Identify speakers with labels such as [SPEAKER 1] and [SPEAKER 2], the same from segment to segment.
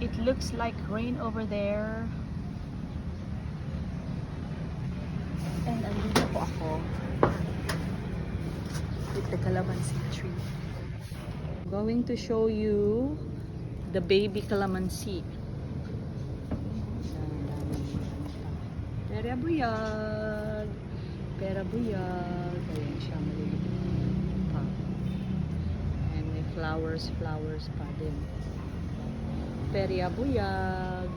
[SPEAKER 1] It looks like rain over there. And andito po ako with the calamansi tree. I'm going to show you the baby calamansi. Pera buyag. Pera buyag. Ayan siya, maliit pa. And may flowers pa din. Pera buyag.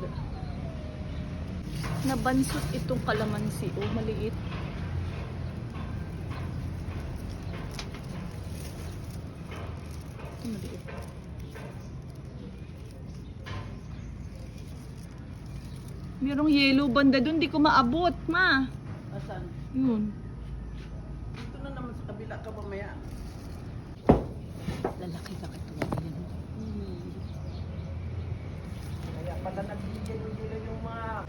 [SPEAKER 1] Nabansot itong kalamansi. Oh, maliit. Ito maliit. Merong yellow banda dun, di ko maabot, ma.
[SPEAKER 2] Asan?
[SPEAKER 1] Yun.
[SPEAKER 2] Dito na naman sa kabila ka mamaya.
[SPEAKER 1] Lalaki ka ito. Ayan.
[SPEAKER 2] Kaya pala nagbigyan-gilo yung mga...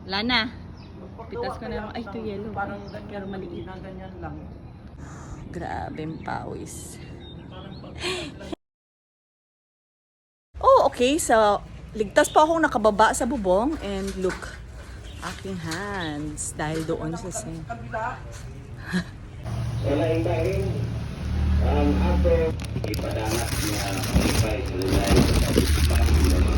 [SPEAKER 1] Lana. Pitas ko na. Ay, ito yellow.
[SPEAKER 2] Parang ganyan,
[SPEAKER 1] Pero maliit.
[SPEAKER 2] na ganyan lang.
[SPEAKER 1] Grabe ang pawis. Oh, okay. So, ligtas pa akong nakababa sa bubong. And look, aking hands. Dahil doon sa sink.
[SPEAKER 2] Kabila.
[SPEAKER 3] Wala yung dahil ang ato ipadangat niya ang ibay sa